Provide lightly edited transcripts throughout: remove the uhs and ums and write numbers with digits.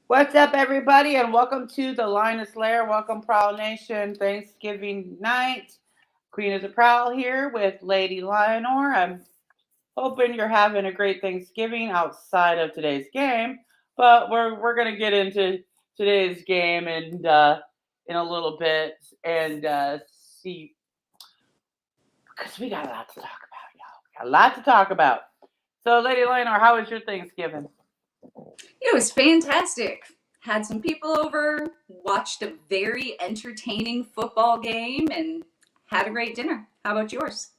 What's up, everybody, and welcome to the Lioness Lair. Welcome, Prowl Nation. Thanksgiving night. Queen of the Prowl here with Lady Lionor. I'm hoping you're having a great Thanksgiving outside of today's game, but we're gonna get into today's game and in a little bit and see because we got a lot to talk about, y'all. We got a lot to talk about. So, Lady Lionor, how was your Thanksgiving? It was fantastic. Had some people over, watched a very entertaining football game, and had a great dinner. How about yours?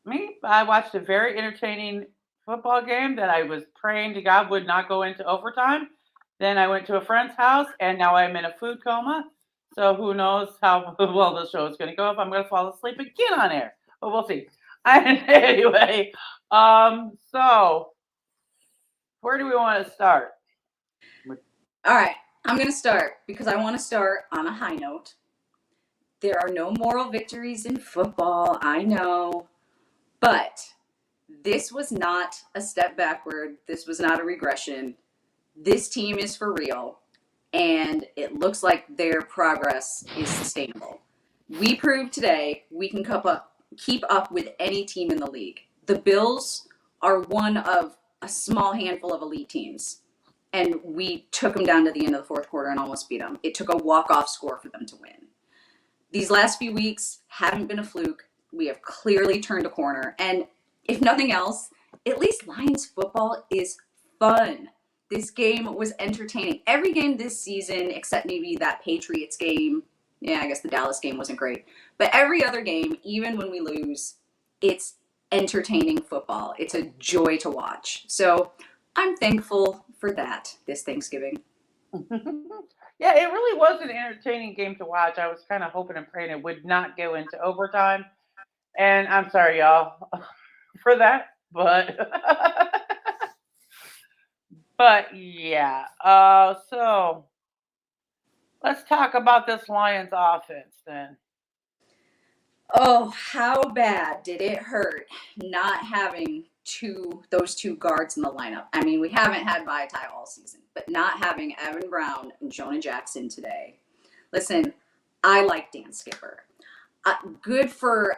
Me, I watched a very entertaining football game that I was praying to God would not go into overtime. Then I went to a friend's house, and now I'm in a food coma. So who knows how well the show is going to go if I'm going to fall asleep again on air. But we'll see. Anyway, so where do we want to start? All right, I'm going to start because I want to start on a high note. There are no moral victories in football, I know, but this was not a step backward. This was not a regression. This team is for real, and it looks like their progress is sustainable. We proved today we can keep up with any team in the league. The Bills are one of a small handful of elite teams, and we took them down to the end of the fourth quarter and almost beat them. It took a walk-off score for them to win. These last few weeks haven't been a fluke. We have clearly turned a corner, and if nothing else, at least Lions football is fun. This game was entertaining. Every game this season, except maybe that Patriots game. Yeah, I guess the Dallas game wasn't great. But every other game, even when we lose, it's entertaining football. It's a joy to watch. So I'm thankful for that this Thanksgiving. Yeah, it really was an entertaining game to watch. I was kind of hoping and praying it would not go into overtime. And I'm sorry, y'all, for that. But but yeah. So let's talk about this Lions offense then. Oh, how bad did it hurt not having those two guards in the lineup? I mean, we haven't had Vaitai all season, but not having Evan Brown and Jonah Jackson today. Listen, I like Dan Skipper. Good for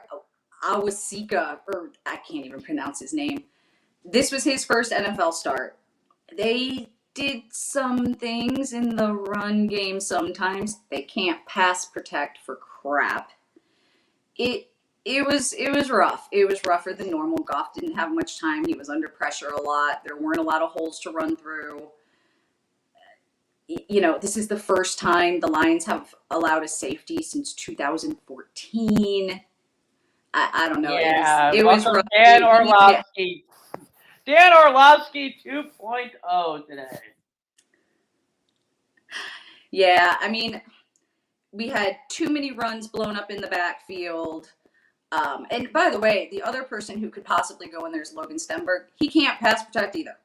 Awasika, or I can't even pronounce his name. This was his first NFL start. They did some things in the run game sometimes. They can't pass protect for crap. It it was rough. It was rougher than normal. Goff didn't have much time. He was under pressure a lot. There weren't a lot of holes to run through. You know, this is the first time the Lions have allowed a safety since 2014. I don't know. Yeah, It was welcome rough. Dan We need to get. Orlovsky. Dan Orlovsky 2.0 today. Yeah, I mean, we had too many runs blown up in the backfield. And by the way, the other person who could possibly go in there is Logan Stenberg. He can't pass protect either.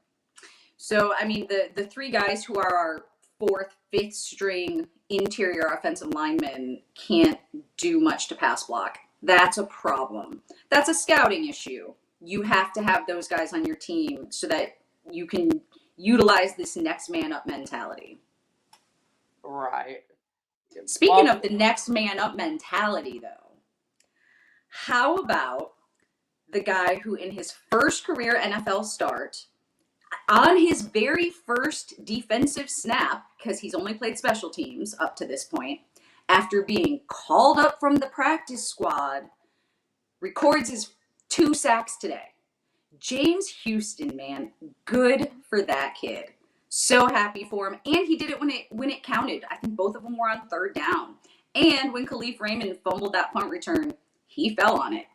So, I mean, the three guys who are our fourth, fifth string interior offensive linemen can't do much to pass block. That's a problem. That's a scouting issue. You have to have those guys on your team so that you can utilize this next man up mentality. Right. Speaking Well, of the next man up mentality, though, how about the guy who, in his first career NFL start, on his very first defensive snap, because he's only played special teams up to this point, after being called up from the practice squad, records his 2 sacks today. James Houston, man, good for that kid. So happy for him, and he did it when it counted. I think both of them were on third down, and when Khalif Raymond fumbled that punt return, he fell on it.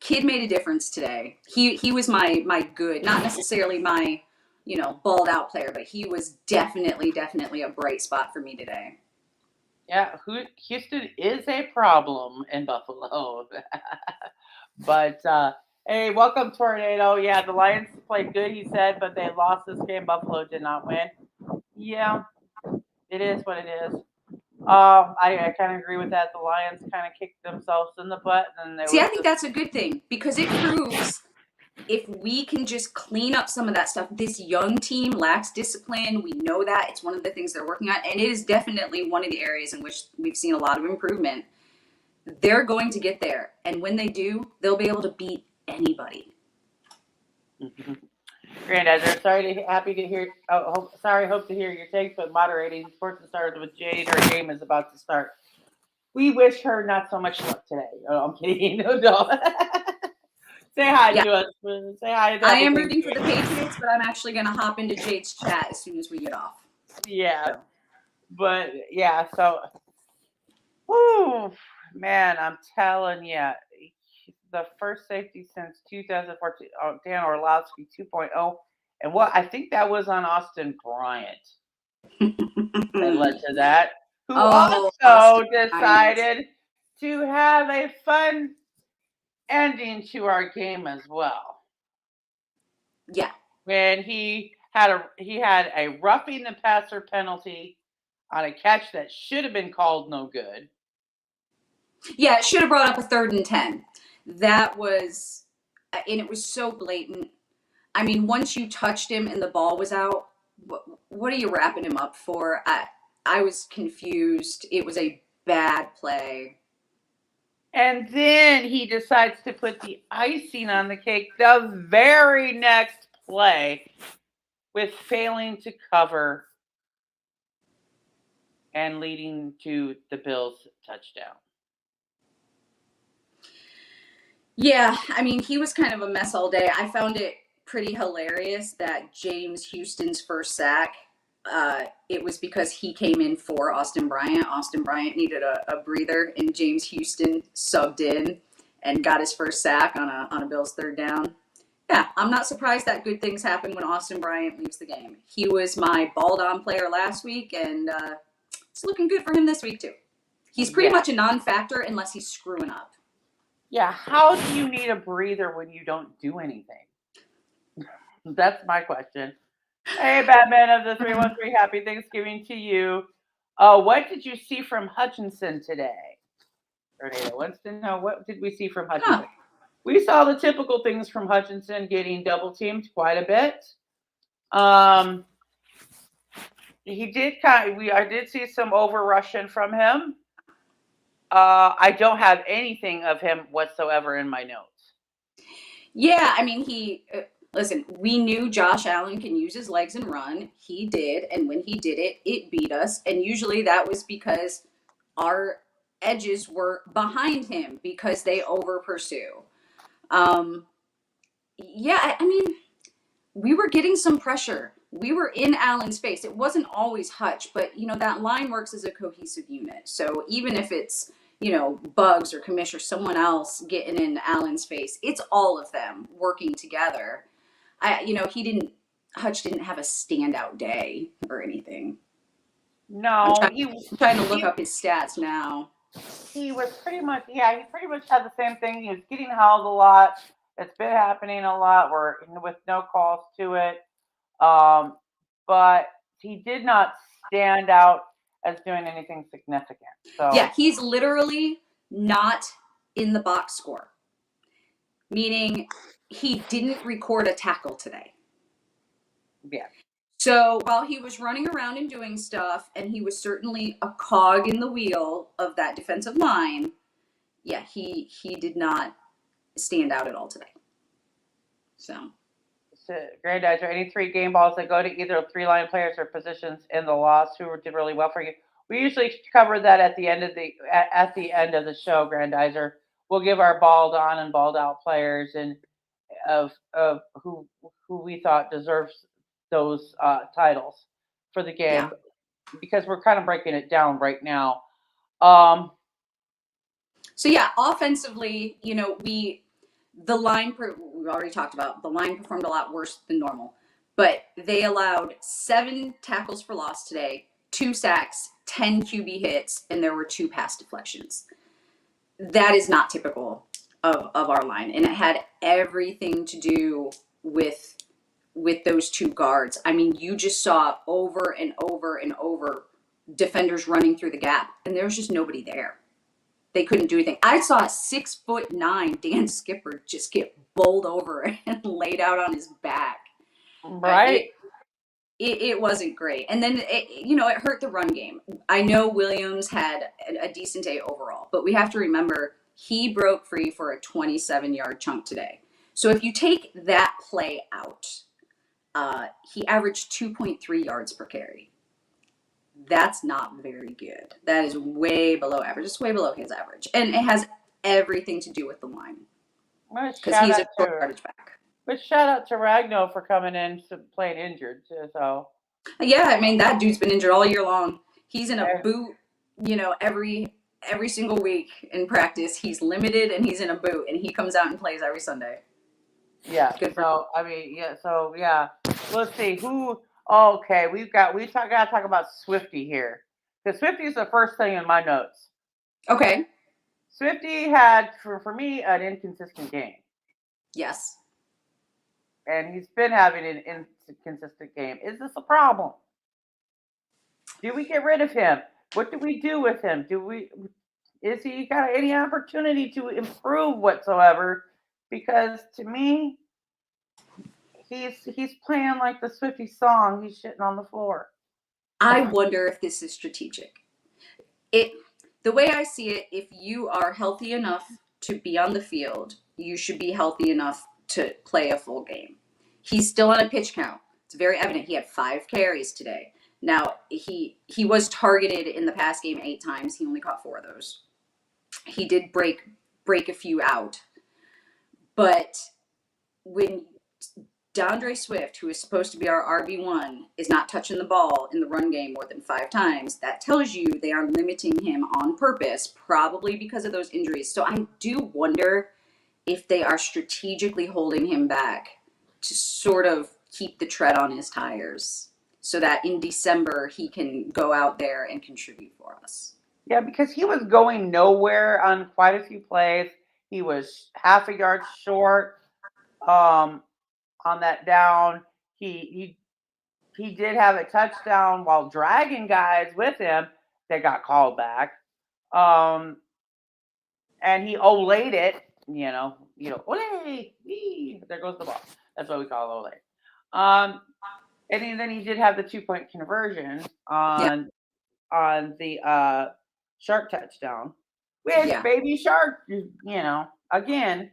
Kid made a difference today. He was my good, not necessarily my balled out player, but he was definitely a bright spot for me today. yeah, Houston is a problem in Buffalo. But hey, welcome Tornado. Yeah, the Lions played good, he said, but they lost this game. Buffalo did not win. Yeah, it is what it is. I kind of agree with that. The Lions kind of kicked themselves in the butt, and they See, was I think just that's a good thing because if we can just clean up some of that stuff, this young team lacks discipline. We know that. It's one of the things they're working on. And it is definitely one of the areas in which we've seen a lot of improvement. They're going to get there. And when they do, they'll be able to beat anybody. Mm-hmm. Grandizer, happy to hear. Hope to hear your takes. But moderating Sports and Stars with Jade, her game is about to start. We wish her not so much luck today. Oh, I'm kidding. No. Say hi to us. Say hi. I am rooting for the Patriots, but I'm actually going to hop into Jade's chat as soon as we get off. Yeah, so. But yeah, so, whoo, man, I'm telling you, the first safety since 2014, Dan Orlovsky 2.0, and what I think that was on Austin Bryant that led to that, who also decided to have a fun ending to our game as well. Yeah, when he had a roughing the passer penalty on a catch that should have been called no good. Yeah, it should have brought up a 3rd and 10. That was, and it was so blatant. I mean, once you touched him and the ball was out, what are you wrapping him up for? I was confused. It was a bad play. And then he decides to put the icing on the cake the very next play with failing to cover and leading to the Bills' touchdown. Yeah, I mean, he was kind of a mess all day. I found it pretty hilarious that James Houston's first sack, it was because he came in for Austin Bryant. Austin Bryant needed a breather, and James Houston subbed in and got his first sack on a Bills 3rd down. Yeah, I'm not surprised that good things happen when Austin Bryant leaves the game. He was my balled-on player last week, and it's looking good for him this week, too. He's pretty much a non-factor unless he's screwing up. Yeah, how do you need a breather when you don't do anything? That's my question. Hey, Batman of the 313, happy Thanksgiving to you. What did you see from Hutchinson today? Renata wants to know, what did we see from Hutchinson? We saw the typical things from Hutchinson, getting double teamed quite a bit. He did I did see some over rushing from him. I don't have anything of him whatsoever in my notes. Yeah, I mean, listen, we knew Josh Allen can use his legs and run. He did, and when he did it, it beat us. And usually that was because our edges were behind him because they over pursue. Yeah, I mean, we were getting some pressure. We were in Allen's face. It wasn't always Hutch, but, that line works as a cohesive unit. So even if it's, Bugs or Commish or someone else getting in Allen's face, it's all of them working together. Hutch didn't have a standout day or anything. No, I'm trying to look up his stats now. He was he pretty much had the same thing. He was getting held a lot. It's been happening a lot with no calls to it. But he did not stand out as doing anything significant. So yeah, he's literally not in the box score, meaning he didn't record a tackle today. Yeah. So while he was running around and doing stuff, and he was certainly a cog in the wheel of that defensive line, yeah, he did not stand out at all today. So Grandizer, any 3 game balls that go to either 3 line players or positions in the loss who did really well for you? We usually cover that at the end of the show, Grandizer. We'll give our balled on and balled out players and of who we thought deserves those titles for the game, because we're kind of breaking it down right now. So yeah, offensively, the line, we already talked about, the line performed a lot worse than normal, but they allowed 7 tackles for loss today, 2 sacks, 10 QB hits, and there were 2 pass deflections. That is not typical of our line, and it had everything to do with those 2 guards. I mean, you just saw over and over and over defenders running through the gap, and there's just nobody there. They couldn't do anything. I saw a 6'9" Dan Skipper just get bowled over and laid out on his back. Right. It wasn't great. And then, it hurt the run game. I know Williams had a decent day overall, but we have to remember he broke free for a 27-yard chunk today. So if you take that play out, he averaged 2.3 yards per carry. That's not very good. That is way below average. It's way below his average. And it has everything to do with the line because he's a short yardage back. But shout out to Ragno for coming in playing injured too. So yeah, I mean that dude's been injured all year long. He's in a boot, every single week in practice. He's limited and he's in a boot, and he comes out and plays every Sunday. Yeah. Good so I mean, yeah. So yeah, let's see who. Okay, we gotta talk about Swifty here because Swifty is the first thing in my notes. Okay. Swifty had for me an inconsistent game. Yes. And he's been having an inconsistent game. Is this a problem? Do we get rid of him? What do we do with him? Is he got any opportunity to improve whatsoever? Because to me, he's playing like the Swifty song. He's shitting on the floor. I wonder if this is strategic. The way I see it, if you are healthy enough to be on the field, you should be healthy enough to play a full game. He's still on a pitch count. It's very evident. He had 5 carries today. Now, he was targeted in the pass game 8 times. He only caught 4 of those. He did break a few out. But when DeAndre Swift, who is supposed to be our RB1, is not touching the ball in the run game more than 5 times, that tells you they are limiting him on purpose, probably because of those injuries. So I do wonder if they are strategically holding him back to sort of keep the tread on his tires so that in December he can go out there and contribute for us. Yeah, because he was going nowhere on quite a few plays. He was half a yard short on that down. He did have a touchdown while dragging guys with him that got called back. And he olayed it, ole, there goes the ball. That's what we call ole. And then he did have the 2-point conversion on the Shark touchdown, which baby Shark, again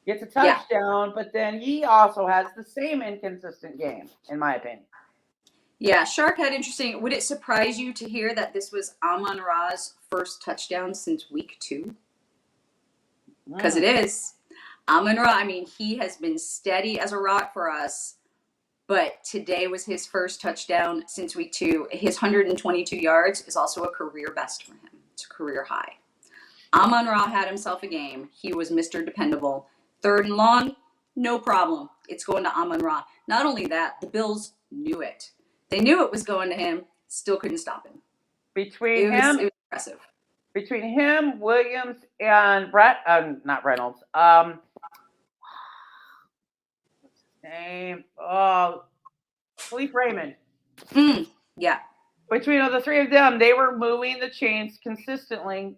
gets a touchdown, but then he also has the same inconsistent game, in my opinion. Yeah, Shark had interesting. Would it surprise you to hear that this was Amon-Ra's first touchdown since week 2? Because it is. Amon-Ra, I mean, he has been steady as a rock for us, but today was his first touchdown since week 2. His 122 yards is also a career best for him. It's a career high. Amon-Ra had himself a game. He was Mr. Dependable. 3rd and long, no problem. It's going to Amon-Ra. Not only that, the Bills knew it. They knew it was going to him, still couldn't stop him. It was impressive. Between him, Williams, and not Reynolds. What's his name? Oh, Khalif Raymond. Yeah. Between the 3 of them, they were moving the chains consistently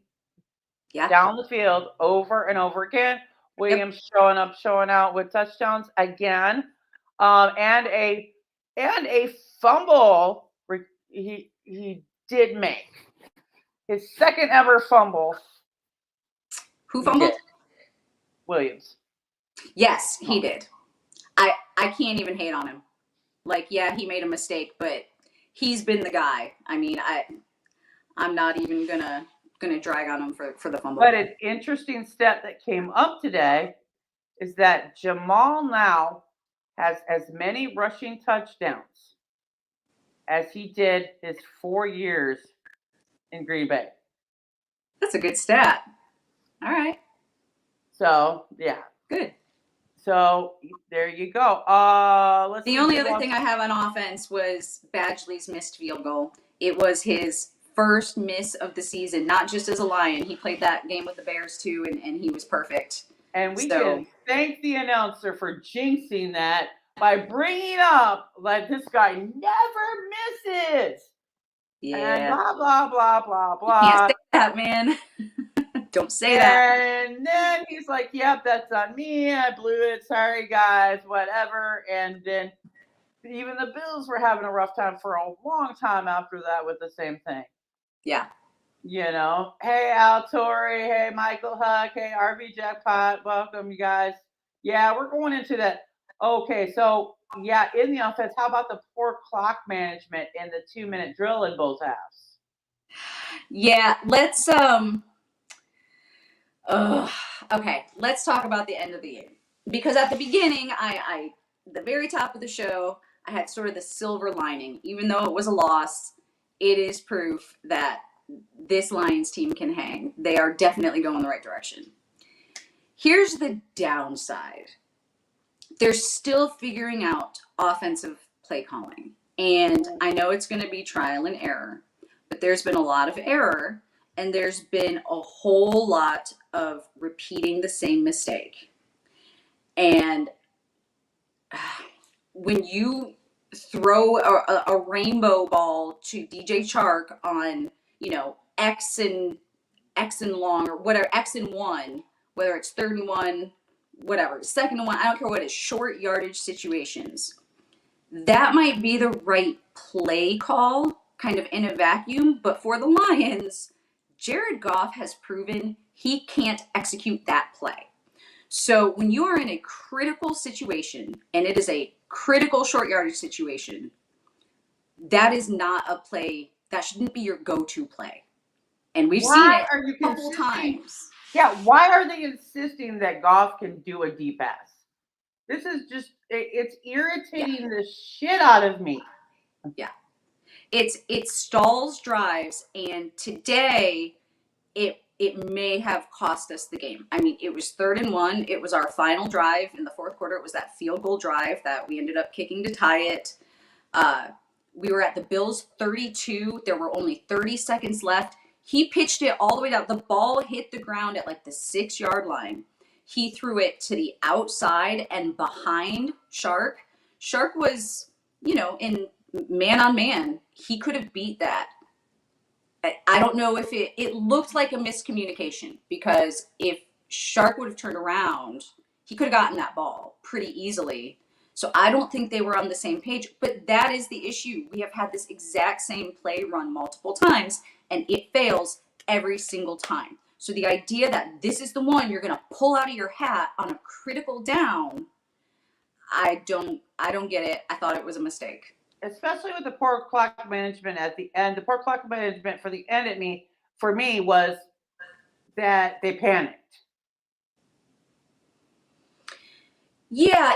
down the field over and over again. Williams showing out with touchdowns again, and a fumble he did make his 2nd ever fumble. Who fumbled? Williams. Yes, he did. I can't even hate on him. Like, yeah, he made a mistake, but he's been the guy. I mean, I'm not even gonna drag on him for the fumble. But an interesting stat that came up today is that Jamal now has as many rushing touchdowns as he did his 4 years in Green Bay. That's a good stat. All right. So, yeah. Good. So, there you go. The only other thing I have on offense was Badgley's missed field goal. It was his first miss of the season, not just as a Lion. He played that game with the Bears too, and he was perfect. And we can thank the announcer for jinxing that by bringing up like this guy never misses. and Yeah. blah, blah, blah, blah, You can't blah. say that, man. Don't say that. And then he's like, yep, that's on me. I blew it. Sorry, guys, whatever. And then even the Bills were having a rough time for a long time after that with the same thing. Yeah. Hey, Al Torrey. Hey, Michael Huck. Hey, RV Jackpot. Welcome, you guys. Yeah, we're going into that. Okay, so yeah, in the offense, how about the poor clock management in the 2-minute drill in both halves? Yeah, let's okay, let's talk about the end of the game. Because at the beginning, I the very top of the show, I had sort of the silver lining. Even though it was a loss, it is proof that this Lions team can hang. They are definitely going the right direction. Here's the downside. They're still figuring out offensive play calling. And I know it's going to be trial and error, but there's been a lot of error and there's been a whole lot of repeating the same mistake. And when you throw a rainbow ball to DJ Chark on, X and long or whatever, X and 1, whether it's 3rd and 1, whatever, 2nd and 1, I don't care what it is, short yardage situations. That might be the right play call, kind of in a vacuum, but for the Lions, Jared Goff has proven he can't execute that play. So when you are in a critical situation, and it is a critical short yardage situation, that is not a play, that shouldn't be your go-to play. And we've seen it a couple times. Yeah, why are they insisting that Goff can do a deep pass? This is just, it's irritating the shit out of me. Yeah. It stalls drives, and today it may have cost us the game. I mean, it was 3rd and 1. It was our final drive in the 4th quarter. It was that field goal drive that we ended up kicking to tie it. We were at the Bills 32. There were only 30 seconds left. He pitched it all the way down. The ball hit the ground at like the 6-yard line. He threw it to the outside and behind Shark. Shark was, in man on man. He could have beat that. I don't know if it looked like a miscommunication, because if Shark would have turned around, he could have gotten that ball pretty easily. So I don't think they were on the same page, but that is the issue. We have had this exact same play run multiple times, and it fails every single time. So the idea that this is the one you're going to pull out of your hat on a critical down, I don't get it. I thought it was a mistake. Especially with the poor clock management at the end. The poor clock management for the end for me was that they panicked. Yeah,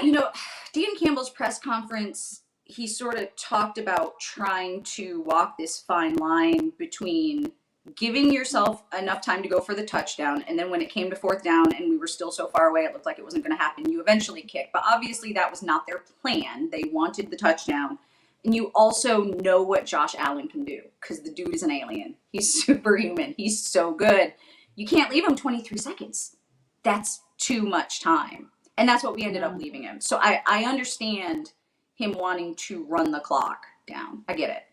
Dan Campbell's press conference, he sort of talked about trying to walk this fine line between giving yourself enough time to go for the touchdown, and then when it came to 4th down and we were still so far away, it looked like it wasn't going to happen, you eventually kicked. But obviously that was not their plan. They wanted the touchdown. And you also know what Josh Allen can do, because the dude is an alien. He's superhuman. He's so good. You can't leave him 23 seconds. That's too much time. And that's what we ended up leaving him. So I understand him wanting to run the clock down. I get it.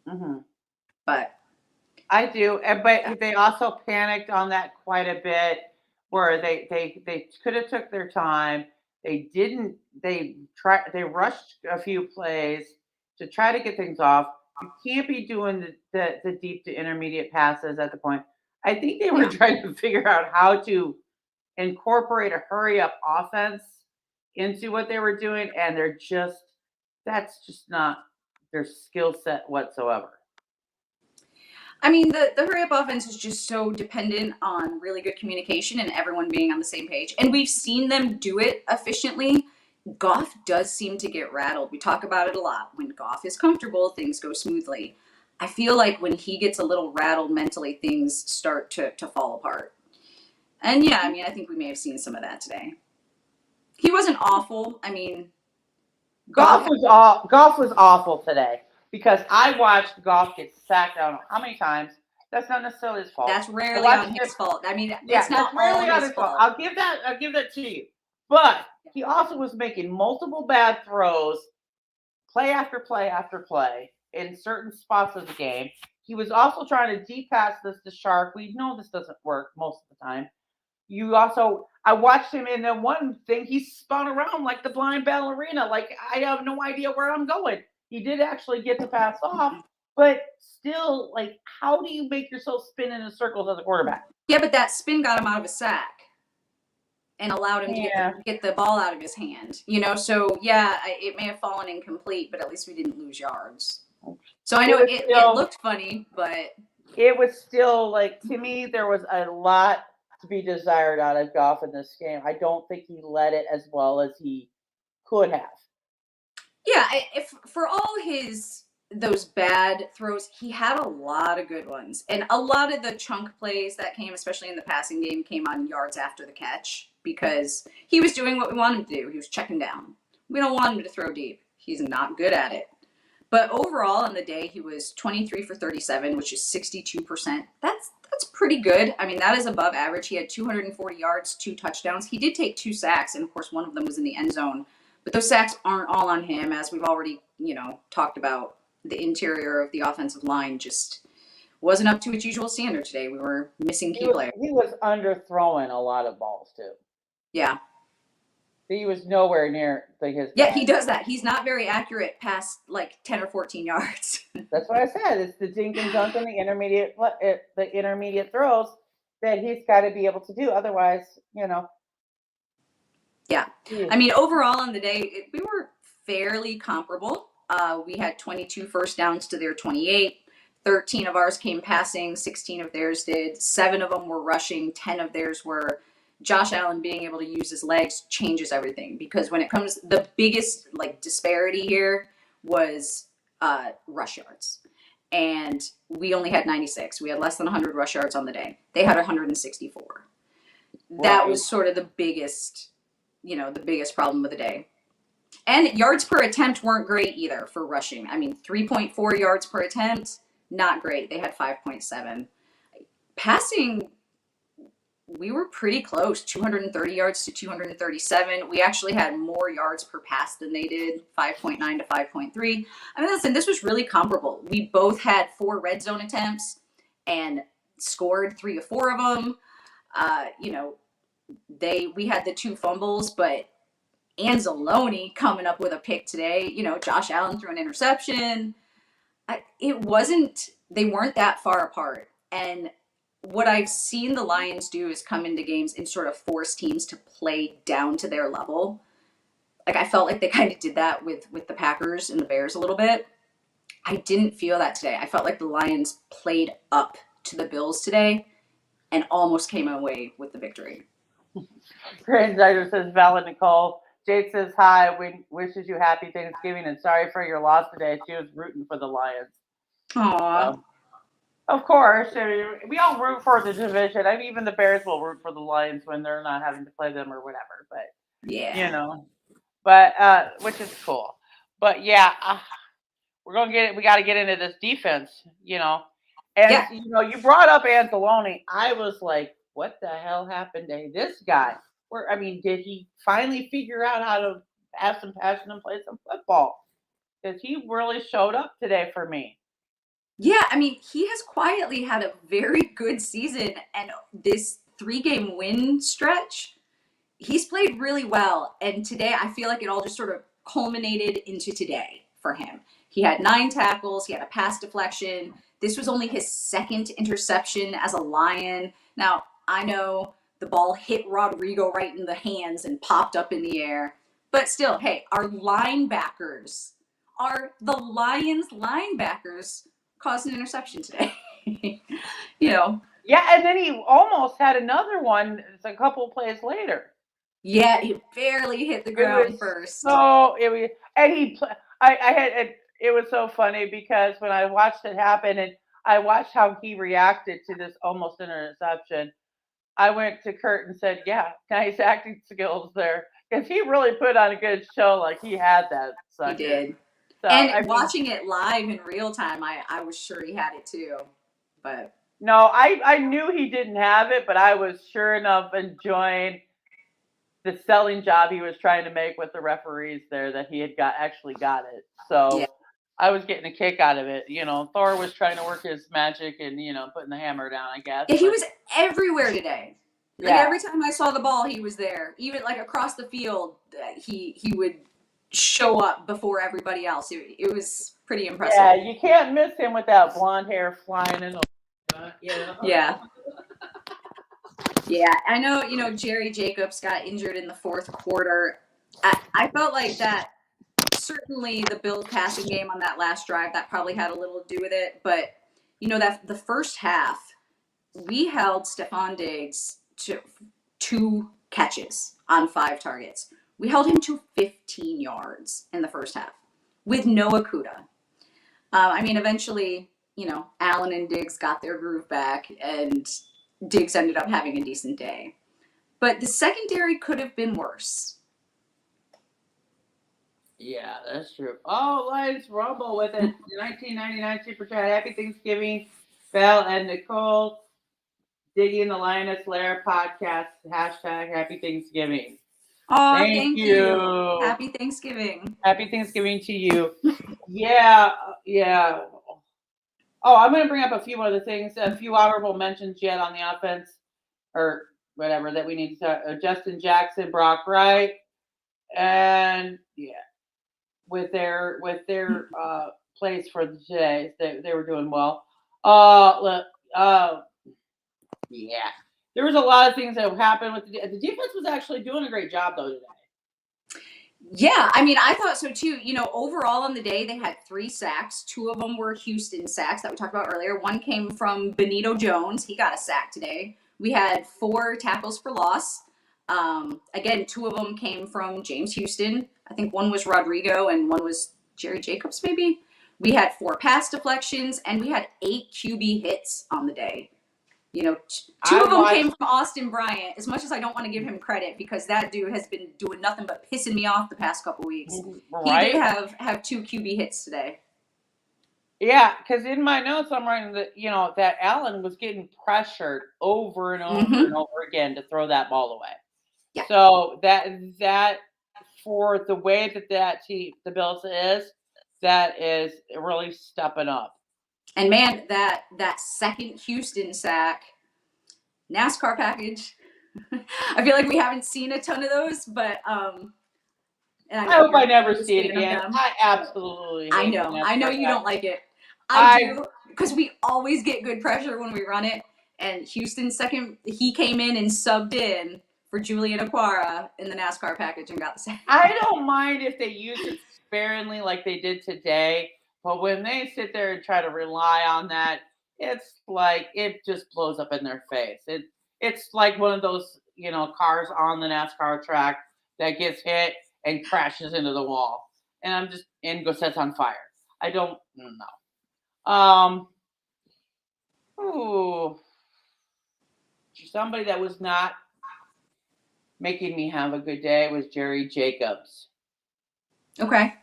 Mm-hmm. But I do. But they also panicked on that quite a bit, where they could have took their time. They didn't. They rushed a few plays to try to get things off. You can't be doing the deep to intermediate passes at the point. I think they were trying to figure out how to incorporate a hurry up offense into what they were doing, and that's just not their skill set whatsoever. I mean, the hurry up offense is just so dependent on really good communication and everyone being on the same page. And we've seen them do it efficiently. Goff does seem to get rattled. We talk about it a lot. When Goff is comfortable, things go smoothly. I feel like when he gets a little rattled mentally, things start to fall apart. And yeah, I mean, I think we may have seen some of that today. He wasn't awful. I mean, Goff was awful today, because I watched Goff get sacked. I don't know how many times. That's not necessarily his fault. That's rarely on his fault. I mean, it's not rarely all his fault. I'll give that to you. But he also was making multiple bad throws, play after play after play. in certain spots of the game. He was also trying to deep pass this to Shark. We know this doesn't work most of the time. You also, I watched him in the one thing, he spun around like the blind ballerina. Like, I have no idea where I'm going. He did actually get the pass off, but still, like, how do you make yourself spin in a circle as a quarterback? Yeah, but that spin got him out of a sack and allowed him to Yeah. get the ball out of his hand. So yeah, it may have fallen incomplete, but at least we didn't lose yards. So I know it looked funny, but it was still like, to me, there was a lot to be desired out of Goff in this game. I don't think he led it as well as he could have. Yeah, if for all those bad throws, he had a lot of good ones, and a lot of the chunk plays that came, especially in the passing game, came on yards after the catch because he was doing what we want him to do. He was checking down. We don't want him to throw deep. He's not good at it. But overall, on the day, he was 23 for 37, which is 62%. That's pretty good. I mean, that is above average. He had 240 yards, 2 touchdowns. He did take 2 sacks, and of course, one of them was in the end zone. But those sacks aren't all on him, as we've already, talked about. The interior of the offensive line just wasn't up to its usual standard today. We were missing key players. He was underthrowing a lot of balls too. Yeah. He was nowhere near his. Yeah, he does that. He's not very accurate past like 10 or 14 yards. That's what I said. It's the dink and dunk and the intermediate throws that he's got to be able to do. Otherwise, Yeah. I mean, overall on the day, we were fairly comparable. We had 22 first downs to their 28. 13 of ours came passing, 16 of theirs did. 7 of them were rushing, 10 of theirs were. Josh Allen being able to use his legs changes everything, because when it comes, the biggest disparity here was rush yards. And we only had 96. We had less than 100 rush yards on the day. They had 164. That was sort of the biggest problem of the day. And yards per attempt weren't great either for rushing. I mean, 3.4 yards per attempt, not great. They had 5.7. Passing, we were pretty close, 230 yards to 237. We actually had more yards per pass than they did, 5.9 to 5.3. I mean, listen, this was really comparable. We both had 4 red zone attempts and scored 3 or 4 of them. We had the 2 fumbles, but Anzalone coming up with a pick today. Josh Allen threw an interception. They weren't that far apart. And what I've seen the Lions do is come into games and sort of force teams to play down to their level. Like, I felt like they kind of did that with the Packers and the Bears a little bit. I didn't feel that today. I felt like the Lions played up to the Bills today and almost came away with the victory. Grand Dider says, Valid Nicole. Jade says, hi, wishes you happy Thanksgiving and sorry for your loss today. She was rooting for the Lions. Aww. Of course. I mean, we all root for the division. I mean, even the Bears will root for the Lions when they're not having to play them or whatever. But, yeah. Which is cool. But, yeah, we got to get into this defense, And, you brought up Anzalone. I was like, what the hell happened to this guy? Did he finally figure out how to have some passion and play some football? Because he really showed up today for me. Yeah, I mean, he has quietly had a very good season, and this 3-game win stretch, he's played really well. And today, I feel like it all just sort of culminated into today for him. He had 9 tackles, he had a pass deflection. This was only his 2nd interception as a Lion. Now, I know the ball hit Rodrigo right in the hands and popped up in the air. But still, hey, the Lions linebackers caused an interception today. Yeah, and then he almost had another one a couple plays later. Yeah, he barely hit the ground first. So it was, and it was so funny because when I watched it happen and I watched how he reacted to this almost interception, I went to Kurt and said, yeah, nice acting skills there. Because he really put on a good show, like he had that Sunday. He did. So, and watching it live in real time, I was sure he had it too. But no, I knew he didn't have it, but I was sure enough enjoying the selling job he was trying to make with the referees there that he had actually got it. So I was getting a kick out of it. Thor was trying to work his magic and putting the hammer down, I guess. Yeah, he was everywhere today. Like Yeah. every time I saw the ball, he was there. Even like across the field, he would show up before everybody else. It was pretty impressive. Yeah, you can't miss him with that blonde hair flying in the Yeah. Yeah, I know, Jerry Jacobs got injured in the fourth quarter. I felt like that, certainly the Bills passing game on that last drive, that probably had a little to do with it. But, that the first half, we held Stephon Diggs to 2 catches on 5 targets. We held him to 15 yards in the first half with no Okuda. Eventually, Allen and Diggs got their groove back, and Diggs ended up having a decent day. But the secondary could have been worse. Yeah, that's true. Oh, Lions Rumble with a 1999 Super Chat. Happy Thanksgiving, Belle and Nicole. Digging the Lioness Lair podcast. Hashtag Happy Thanksgiving. Oh, Thank you. Happy Thanksgiving. Happy Thanksgiving to you. Yeah. Oh, I'm going to bring up a few other things, a few honorable mentions yet on the offense, or whatever that we need to. Justin Jackson, Brock Wright, and with their plays for today, they were doing well. Yeah, there was a lot of things that happened with the defense was actually doing a great job though today. Yeah, I thought so too. Overall on the day, they had 3 sacks. 2 of them were Houston sacks that we talked about earlier. One came from Benito Jones. He got a sack today. We had 4 tackles for loss. Again, 2 of them came from James Houston. I think one was Rodrigo and one was Jerry Jacobs, maybe. We had 4 pass deflections, and we had 8 QB hits on the day. 2 of them came from Austin Bryant, as much as I don't want to give him credit because that dude has been doing nothing but pissing me off the past couple weeks. Right? He did have 2 QB hits today. Yeah, because in my notes I'm writing that, that Allen was getting pressured over and over and over again to throw that ball away. Yeah. So that for the way that team, the Bills that is really stepping up. And man, that second Houston sack, NASCAR package. I feel like we haven't seen a ton of those, but and I hope I never see it again. I absolutely I know you don't like it. I do, because we always get good pressure when we run it. And Houston's second, he came in and subbed in for Julian Aquara in the NASCAR package and got the sack. I don't mind if they use it sparingly like they did today. But when they sit there and try to rely on that, it's like it just blows up in their face. It's like one of those, cars on the NASCAR track that gets hit and crashes into the wall. And sets on fire. I don't know. Somebody that was not making me have a good day was Jerry Jacobs. Okay.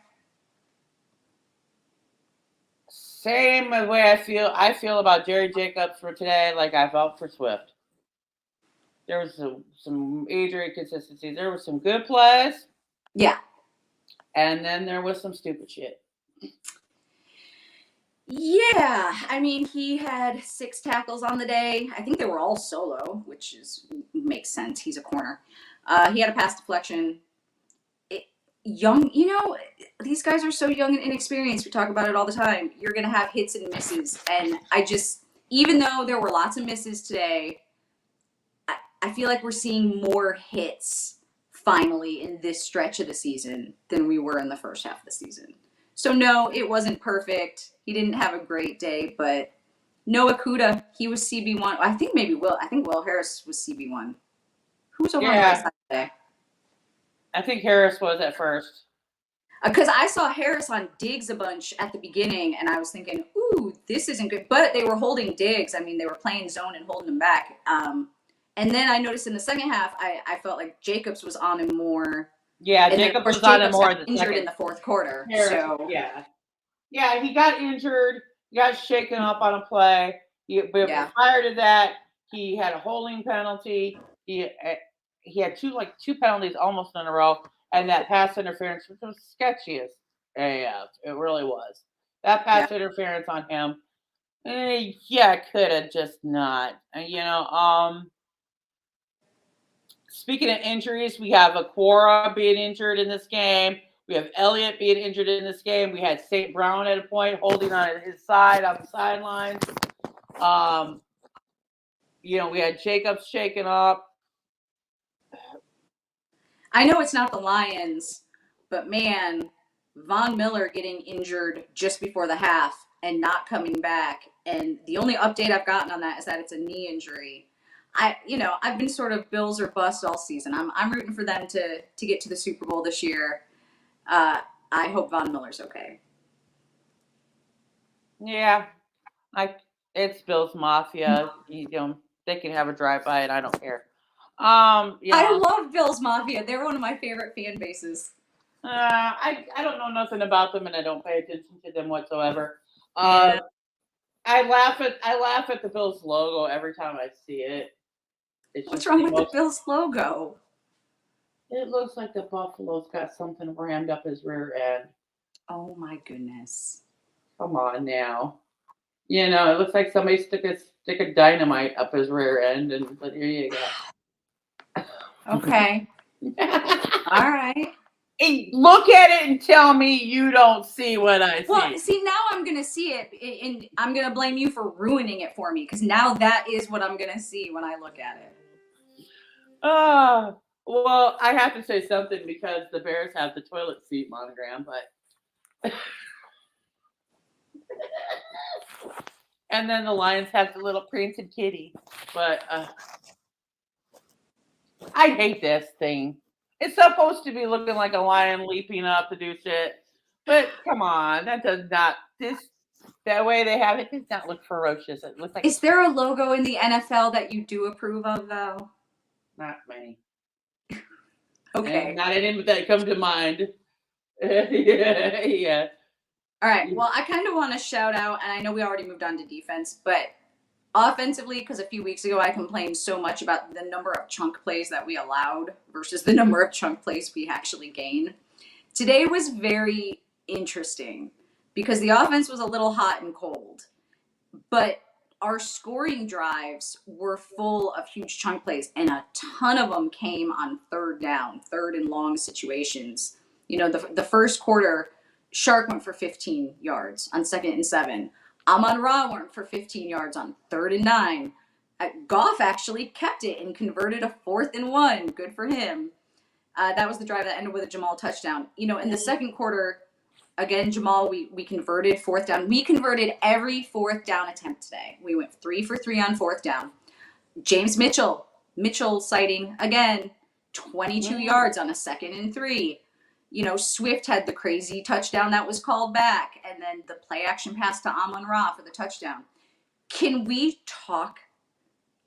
Same way I feel about Jerry Jacobs for today, like I felt for Swift. There was some major inconsistencies. There were some good plays. Yeah. And then there was some stupid shit. Yeah. He had 6 tackles on the day. I think they were all solo, which makes sense. He's a corner. He had a pass deflection. Young, these guys are so young and inexperienced. We talk about it all the time. You're going to have hits and misses. And even though there were lots of misses today, I feel like we're seeing more hits finally in this stretch of the season than we were in the first half of the season. So no, it wasn't perfect. He didn't have a great day, but no Akuda. He was CB1. I think Will Harris was CB1. Who was over on the right side today? I think Harris was at first. Because I saw Harris on Diggs a bunch at the beginning, and I was thinking, ooh, this isn't good. But they were holding Diggs. They were playing zone and holding him back. And then I noticed in the second half, I felt like Jacobs was on him more. Yeah, and Jacobs was on him more. Injured in the fourth quarter. Harris, so yeah, he got injured. He got shaken up on a play. But prior to that, he had a holding penalty. He had 2 penalties almost in a row, and that pass interference, which was sketchy as AF. It really was. That Yeah. pass interference on him. Yeah, could have just not. Speaking of injuries, we have Aquara being injured in this game. We have Elliott being injured in this game. We had St. Brown at a point holding on his side on the sidelines. We had Jacobs shaken up. I know it's not the Lions, but man, Von Miller getting injured just before the half and not coming back. And the only update I've gotten on that is that it's a knee injury. I've been sort of Bills or bust all season. I'm rooting for them to get to the Super Bowl this year. I hope Von Miller's okay. Yeah, it's Bills Mafia. They can have a drive-by, and I don't care. I love Bills Mafia. They're one of my favorite fan bases. I don't know nothing about them, and I don't pay attention to them whatsoever. Yeah. I laugh at the Bills logo every time I see it. What's wrong with the Bills logo? It looks like the Buffalo's got something rammed up his rear end. Oh my goodness! Come on now. It looks like somebody stick a dynamite up his rear end, but here you go. Okay. All right. Hey, look at it and tell me you don't see what I see. Well, see, now I'm going to see it, and I'm going to blame you for ruining it for me, because now that is what I'm going to see when I look at it. Well, I have to say something because the Bears have the toilet seat monogram, but... And then the Lions have the little printed kitty. But I hate this thing. It's supposed to be looking like a lion leaping up to do shit. But come on, that does not that way they have it does not look ferocious. It looks like. Is there a logo in the NFL that you do approve of, though? Not many. Okay. And not any that come to mind. Yeah. All right. Well, I kind of want to shout out, and I know we already moved on to defense, but offensively, because a few weeks ago I complained so much about the number of chunk plays that we allowed versus the number of chunk plays we actually gained. Today was very interesting because the offense was a little hot and cold, but our scoring drives were full of huge chunk plays, and a ton of them came on third down, third and long situations. The first quarter, Shark went for 15 yards on 2nd and 7. Amon-Ra went for 15 yards on 3rd and 9. Goff actually kept it and converted a 4th and 1. Good for him. That was the drive that ended with a Jamal touchdown. In the second quarter, again, Jamal, we converted 4th down. We converted every 4th down attempt today. We went 3 for 3 on 4th down. James Mitchell sighting again, 22 yards on a 2nd and 3. Swift had the crazy touchdown that was called back, and then the play action pass to Amon-Ra for the touchdown. Can we talk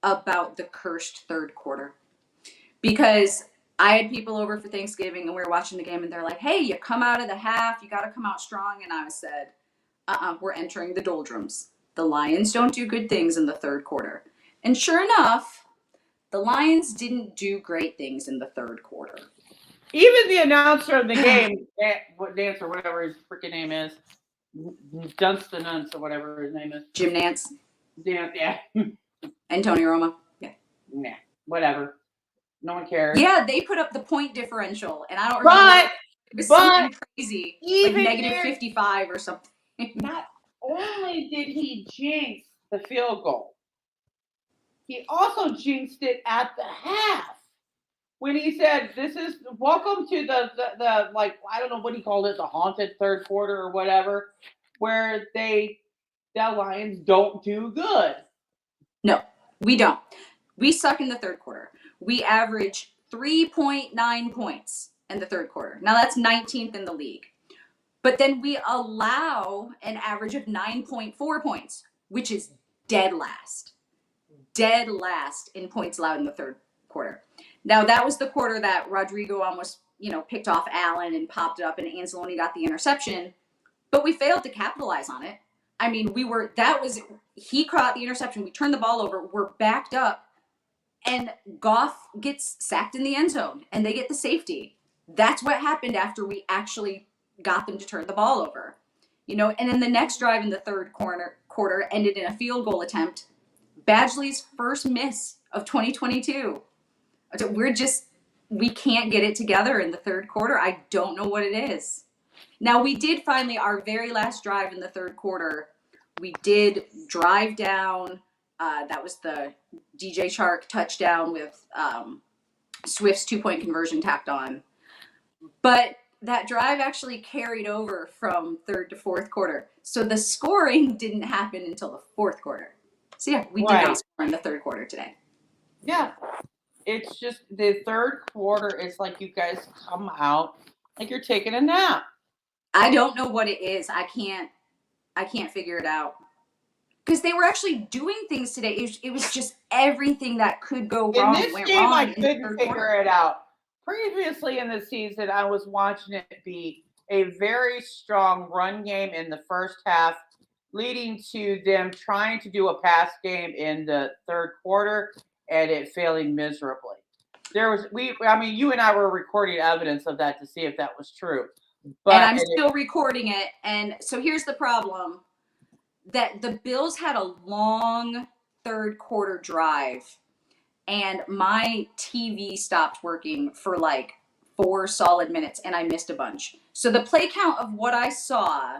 about the cursed third quarter? Because I had people over for Thanksgiving, and we were watching the game, and they're like, hey, you come out of the half, you got to come out strong. And I said, we're entering the doldrums. The Lions don't do good things in the third quarter. And sure enough, the Lions didn't do great things in the third quarter. Even the announcer of the game, Nance or whatever his freaking name is, Dunstan Nance or whatever his name is. Jim Nance. Yeah. And Tony Roma. Yeah. Nah, whatever. No one cares. Yeah, they put up the point differential, and I don't remember. It was something crazy, like negative 55 or something. Not only did he jinx the field goal, he also jinxed it at the half. When he said, "This is welcome to the like I don't know what he called it, the haunted third quarter or whatever," where the Lions don't do good. No, we don't. We suck in the third quarter. We average 3.9 points in the third quarter. Now that's 19th in the league. But then we allow an average of 9.4 points, which is dead last. Dead last in points allowed in the third quarter. Now, that was the quarter that Rodrigo almost, picked off Allen and popped it up, and Anzalone got the interception. But we failed to capitalize on it. I mean, he caught the interception. We turned the ball over. We're backed up. And Goff gets sacked in the end zone, and they get the safety. That's what happened after we actually got them to turn the ball over. And then the next drive in the third quarter ended in a field goal attempt. Badgley's first miss of 2022. We can't get it together in the third quarter. I don't know what it is. Now, we did finally, our very last drive in the third quarter, we did drive down. That was the DJ Chark touchdown with Swift's 2-point conversion tacked on. But that drive actually carried over from third to fourth quarter. So the scoring didn't happen until the fourth quarter. So yeah, we did not score in the third quarter today. Yeah. It's just the third quarter is like you guys come out like you're taking a nap. I don't know what it is. I can't figure it out. Because they were actually doing things today. It was just everything that could go wrong. In this game, I couldn't figure it out. Previously in the season, I was watching it be a very strong run game in the first half, leading to them trying to do a pass game in the third quarter and it failing miserably. You and I were recording evidence of that to see if that was true. And I'm still recording it. And so here's the problem. That the Bills had a long third quarter drive and my TV stopped working for like 4 solid minutes and I missed a bunch. So the play count of what I saw,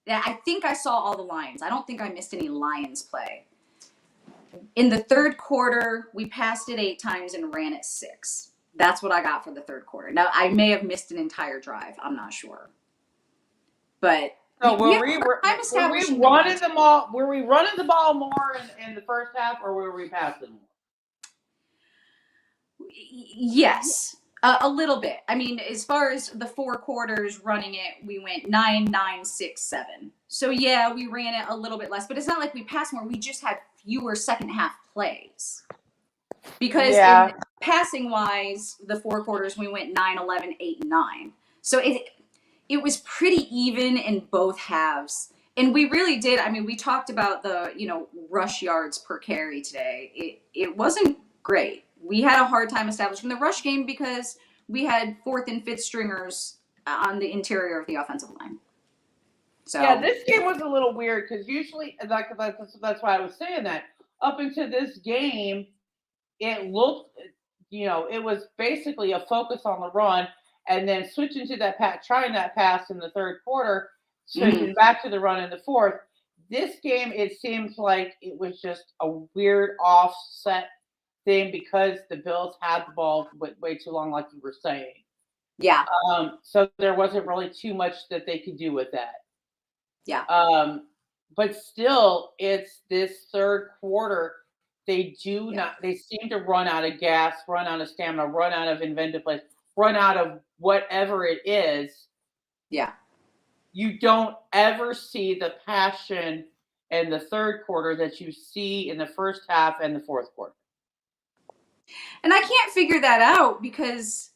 I think I saw all the Lions. I don't think I missed any Lions play. In the third quarter, we passed it 8 times and ran it 6. That's what I got for the third quarter. Now, I may have missed an entire drive. I'm not sure. But so were we running the ball more in the first half, or were we passing more? Yes, a little bit. I mean, as far as the 4 quarters running it, we went 9, 9, 6, 7. So yeah, we ran it a little bit less, but it's not like we passed more. We just had fewer second half plays. Because in passing wise, the 4 quarters, we went 9, 11, 8, 9. So it was pretty even in both halves. And we really did. I mean, we talked about the, rush yards per carry today. It wasn't great. We had a hard time establishing the rush game because we had 4th and 5th stringers on the interior of the offensive line. So yeah, this game was a little weird because usually, that's why I was saying that. Up until this game, it looked, it was basically a focus on the run. And then switching to trying that pass in the third quarter, switching back to the run in the fourth. This game, it seems like it was just a weird offset thing because the Bills had the ball way too long, like you were saying. Yeah. So there wasn't really too much that they could do with that. Yeah. But still, it's this third quarter. They seem to run out of gas, run out of stamina, run out of inventive plays, run out of whatever it is. Yeah. You don't ever see the passion in the third quarter that you see in the first half and the fourth quarter. And I can't figure that out because,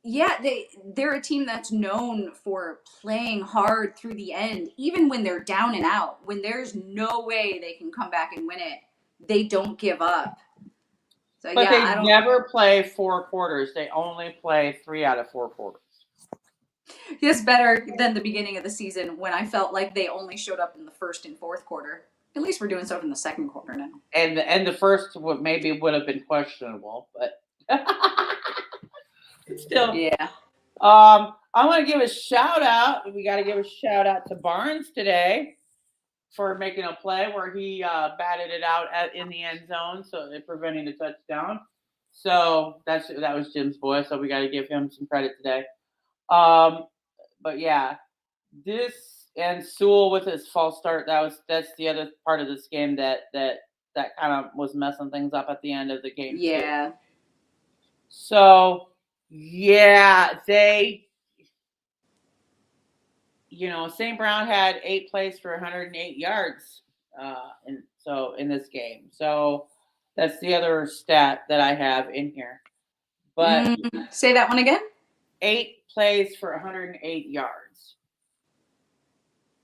they're a team that's known for playing hard through the end, even when they're down and out. When there's no way they can come back and win it, they don't give up. So, but they never play 4 quarters. They only play 3 out of 4 quarters. It's better than the beginning of the season when I felt like they only showed up in the first and fourth quarter. At least we're doing stuff in the second quarter now. And the first maybe would have been questionable, but still. Yeah. I want to give a shout out. We got to give a shout out to Barnes today for making a play where he batted it out in the end zone, so preventing a touchdown. So that was Jim's boy. So we got to give him some credit today. But yeah, this and Sewell with his false start. That's the other part of this game that kind of was messing things up at the end of the game. Yeah. Too. So yeah, they. St. Brown had 8 plays for 108 yards, in this game. So that's the other stat that I have in here. But say that one again. 8 plays for 108 yards.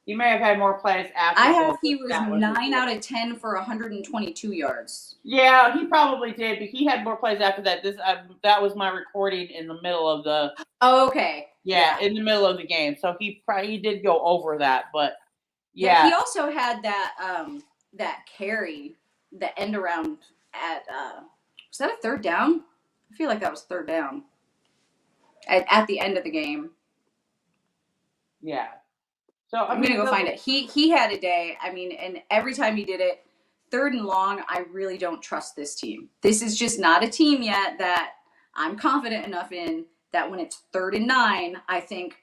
He may have had more plays after. I have he was 9 out of 10 for 122 yards. Yeah, he probably did, but he had more plays after that. That was my recording in the middle of the. Oh, okay. Yeah, in the middle of the game. So he did go over that, but yeah. He also had that carry, the end around at was that a third down? I feel like that was third down at the end of the game. Yeah. So I'm gonna go find it. He had a day. I mean, and every time he did it, third and long, I really don't trust this team. This is just not a team yet that I'm confident enough in that when it's 3rd and 9, I think,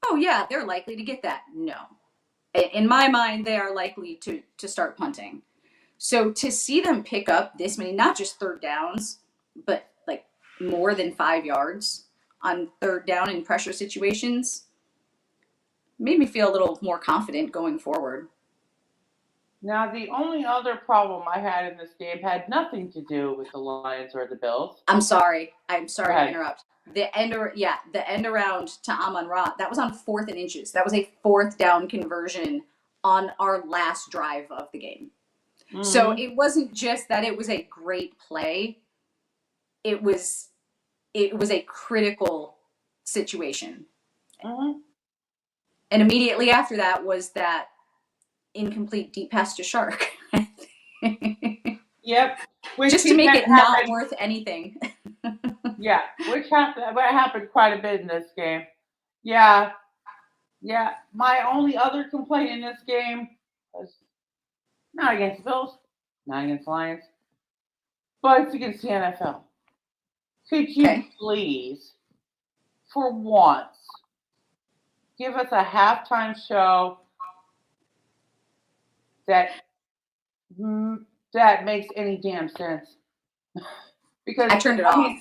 oh yeah, they're likely to get that. No. In my mind, they are likely to start punting. So to see them pick up this many, not just third downs, but like more than 5 yards on third down in pressure situations, made me feel a little more confident going forward. Now, the only other problem I had in this game had nothing to do with the Lions or the Bills. I'm sorry to interrupt. The end around to Amon-Ra, that was on 4th and inches. That was a 4th down conversion on our last drive of the game. Mm-hmm. So it wasn't just that it was a great play. It was a critical situation. Mm-hmm. And immediately after that was that incomplete deep pass to Shark. Yep. Just to make it not worth anything. Yeah, which happened quite a bit in this game. Yeah. Yeah. My only other complaint in this game was not against the Bills, not against the Lions, but it's against the NFL. Could you please, for once, give us a halftime show that makes any damn sense? Because I turned it off.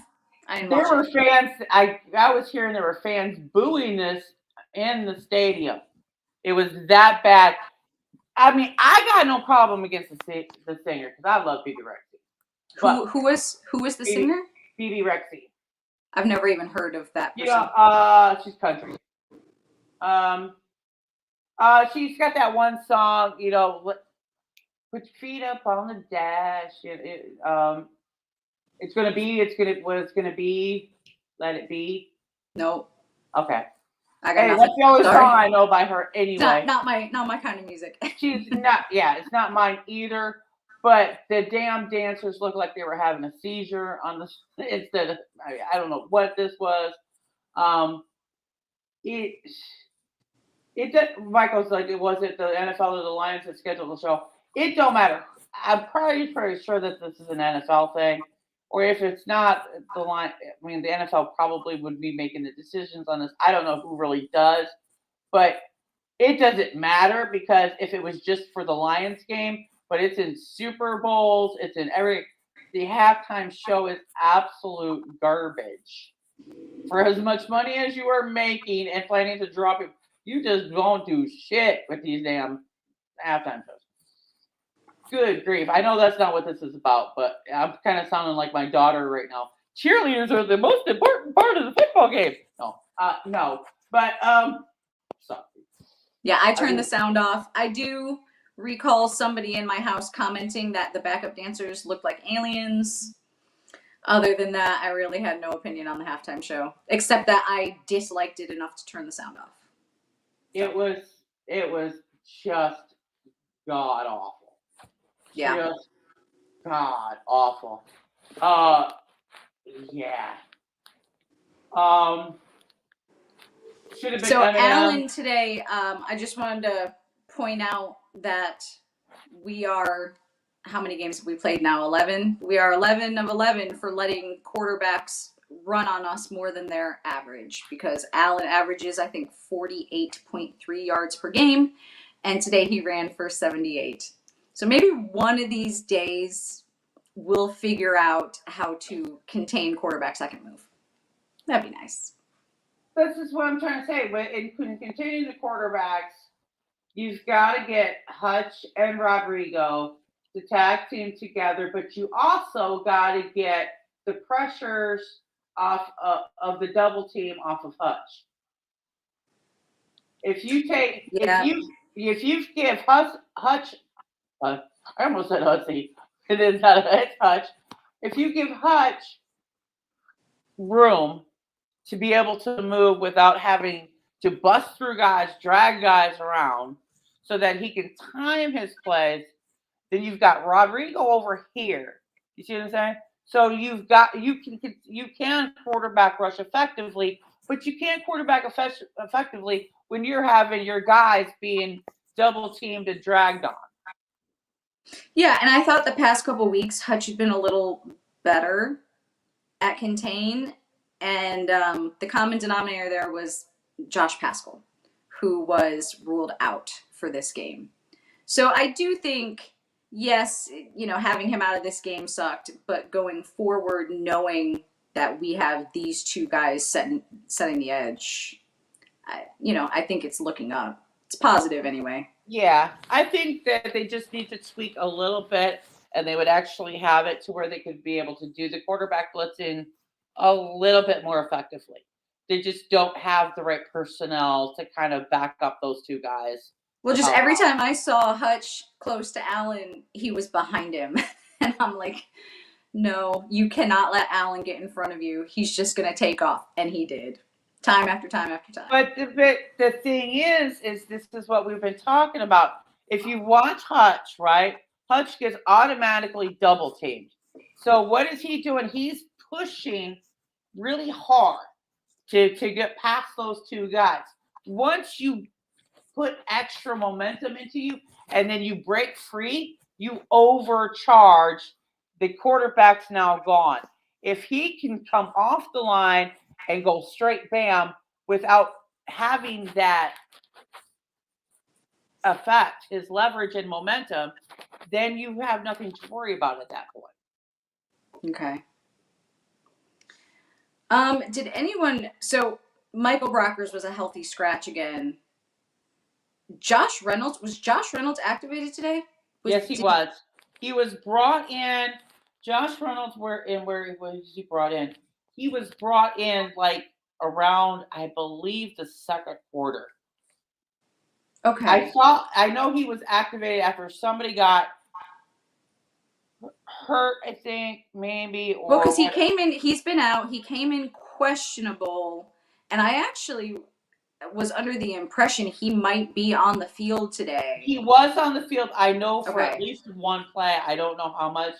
There were fans. I was hearing there were fans booing this in the stadium. It was that bad. I mean, I got no problem against the singer because I love Bebe Rexha. Who was the singer? Bebe Rexha. I've never even heard of that person. Yeah, she's country. She's got that one song, put your feet up on the dash. It's gonna be. Let it be. Nope. Okay. Hey, that's the only song I know by her anyway. Not my kind of music. She's not. Yeah, it's not mine either. But the damn dancers looked like they were having a seizure on the instead of. I don't know what this was. Michael's like, it wasn't the NFL or the Lions that scheduled the show. It don't matter. I'm pretty sure that this is an NFL thing. Or if it's not the line, I mean, the NFL probably would be making the decisions on this. I don't know who really does, but it doesn't matter because if it was just for the Lions game, but it's in Super Bowls, it's in the halftime show is absolute garbage. For as much money as you are making and planning to drop it, you just don't do shit with these damn halftime shows. Good grief. I know that's not what this is about, but I'm kind of sounding like my daughter right now. Cheerleaders are the most important part of the football game. No. But, sorry. Yeah, I turned the sound off. I do recall somebody in my house commenting that the backup dancers looked like aliens. Other than that, I really had no opinion on the halftime show, except that I disliked it enough to turn the sound off. It was just god awful. Yeah. Just god awful. Yeah. Should have been. So Alan today, I just wanted to point out that we are. How many games have we played now? 11. We are 11 of 11 for letting quarterbacks run on us more than their average, because Allen averages, I think, 48.3 yards per game, and today he ran for 78. So maybe one of these days we'll figure out how to contain quarterback second move. That'd be nice. This is what I'm trying to say. But in containing the quarterbacks, you've got to get Hutch and Rodrigo to tag team together, but you also got to get the pressures off of the double team off of Hutch. If you take, if you give Hutch, I almost said Hutsy. It is not it's Hutch. If you give Hutch room to be able to move without having to bust through guys, drag guys around so that he can time his plays. Then you've got Rodrigo over here. You see what I'm saying? So you can quarterback rush effectively, but you can't quarterback effectively when you're having your guys being double teamed and dragged on. Yeah, and I thought the past couple weeks Hutch had been a little better at contain, and the common denominator there was Josh Pascal, who was ruled out for this game. So I do think, yes, having him out of this game sucked, but going forward, knowing that we have these two guys setting the edge, I think it's looking up. It's positive anyway. Yeah, I think that they just need to tweak a little bit, and they would actually have it to where they could be able to do the quarterback blitzing a little bit more effectively. They just don't have the right personnel to kind of back up those two guys. Well, just every time I saw Hutch close to Allen, he was behind him. And I'm like, no, you cannot let Allen get in front of you. He's just going to take off. And he did. Time after time after time. But the thing is this is what we've been talking about. If you watch Hutch, right, Hutch gets automatically double teamed. So what is he doing? He's pushing really hard to get past those two guys. Once you put extra momentum into you and then you break free, you overcharge. The quarterback's now gone. If he can come off the line and go straight bam without having that affect his leverage and momentum, then you have nothing to worry about at that point. Okay. Did anyone, so Michael Brockers was a healthy scratch again. Was Josh Reynolds activated today? Yes, he was. He was brought in. Josh Reynolds where was he brought in? He was brought in like around, I believe, the second quarter. Okay. I know he was activated after somebody got hurt, I think, maybe. Well, because he's been out. He came in questionable, and I actually was under the impression he might be on the field today. He was on the field, I know, for at least one play. I don't know how much.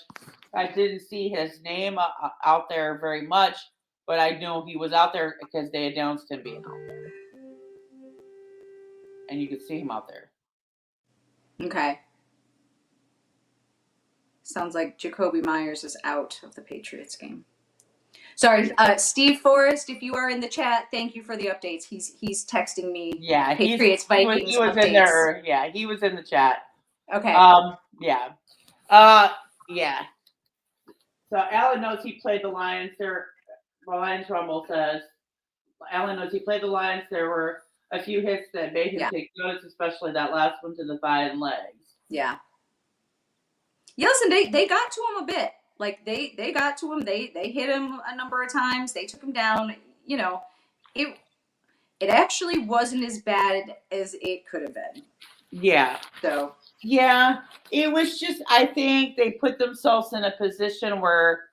I didn't see his name out there very much, but I knew he was out there because they announced him being out there. And you could see him out there. Okay. Sounds like Jacoby Myers is out of the Patriots game. Sorry, Steve Forrest, if you are in the chat, thank you for the updates. He's texting me. Yeah, Patriots Vikings he was updates. In there. Yeah, he was in the chat. Okay. Yeah. Yeah. So Alan knows he played the Lions. The Lions Rumble says Alan knows he played the Lions. There were a few hits that made him take notice, especially that last one to the thigh and legs. Yeah. Yeah, listen, they got to him a bit. Like they got to him. They hit him a number of times. They took him down. It actually wasn't as bad as it could have been. Yeah. So. Yeah, it was just, I think they put themselves in a position where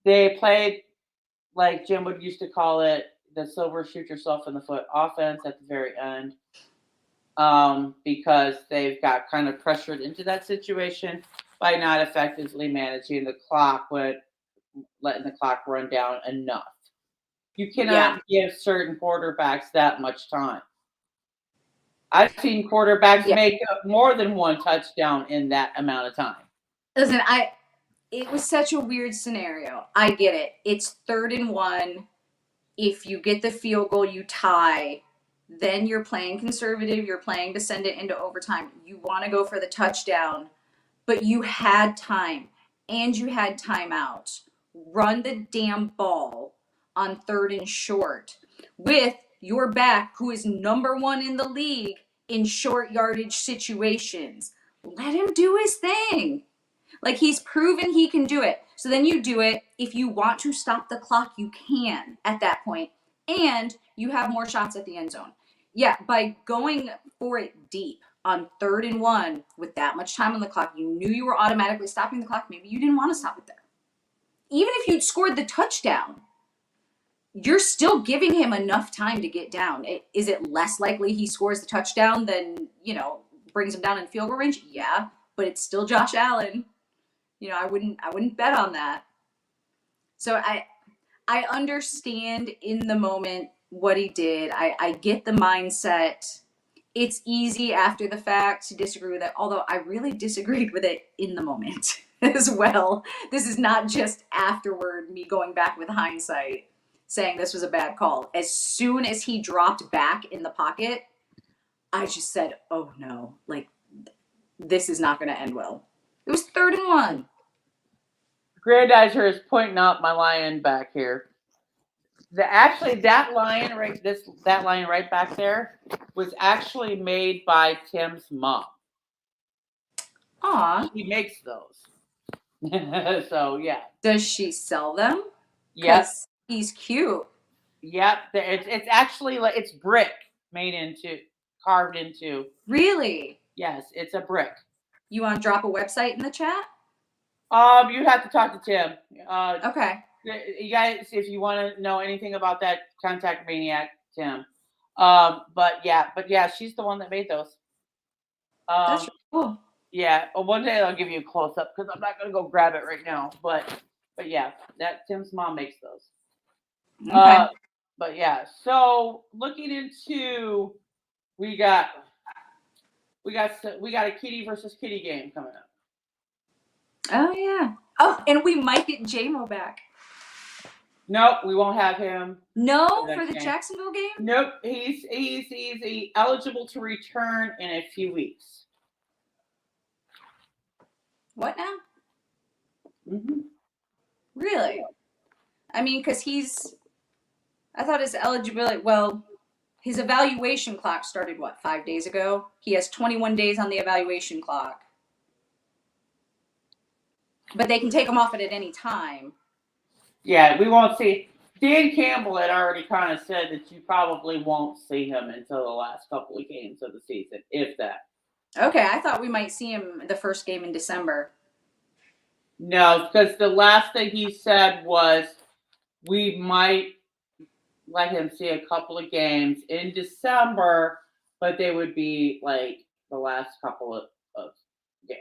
they played, like Jim would used to call it, the silver shoot yourself in the foot offense at the very end, because they've got kind of pressured into that situation by not effectively managing the clock, but letting the clock run down enough. You cannot give certain quarterbacks that much time. I've seen quarterbacks make up more than one touchdown in that amount of time. Listen, it was such a weird scenario. I get it. It's 3rd and 1. If you get the field goal, you tie. Then you're playing conservative. You're playing to send it into overtime. You want to go for the touchdown, but you had time and you had timeouts. Run the damn ball on 3rd and short with your back, who is number 1 in the league in short yardage situations. Let him do his thing. Like, he's proven he can do it. So then you do it. If you want to stop the clock, you can at that point. And you have more shots at the end zone. Yeah, by going for it deep on 3rd and 1 with that much time on the clock, you knew you were automatically stopping the clock. Maybe you didn't want to stop it there. Even if you'd scored the touchdown, you're still giving him enough time to get down. Is it less likely he scores the touchdown than, brings him down in field goal range? Yeah, but it's still Josh Allen. I wouldn't bet on that. So I understand in the moment what he did. I get the mindset. It's easy after the fact to disagree with it, although I really disagreed with it in the moment as well. This is not just afterward, me going back with hindsight, saying this was a bad call. As soon as he dropped back in the pocket, I just said, oh no, this is not going to end well. It was 3rd and 1. Grandizer is pointing out my lion back here. That lion right back there was actually made by Tim's mom. Aw. She makes those. So yeah. Does she sell them? Yes. He's cute. Yep. It's actually it's brick carved into. Really? Yes, it's a brick. You want to drop a website in the chat? You have to talk to Tim. Okay. You guys, if you want to know anything about that, contact Maniac Tim. But yeah, she's the one that made those. That's really cool. Yeah, one day I'll give you a close up because I'm not gonna go grab it right now. But yeah, that Tim's mom makes those. Okay. But yeah, so looking into, we got a kitty versus kitty game coming up. Oh yeah. Oh, and we might get JMO back. Nope, we won't have him. No, for the Jacksonville game? Nope, he's eligible to return in a few weeks. What now? Mm-hmm. Really? I mean, because I thought his eligibility, his evaluation clock started, 5 days ago? He has 21 days on the evaluation clock. But they can take him off at any time. Yeah, we won't see. Dan Campbell had already kind of said that you probably won't see him until the last couple of games of the season, if that. Okay, I thought we might see him the first game in December. No, because the last thing he said was we might let him see a couple of games in December, but they would be the last couple of games.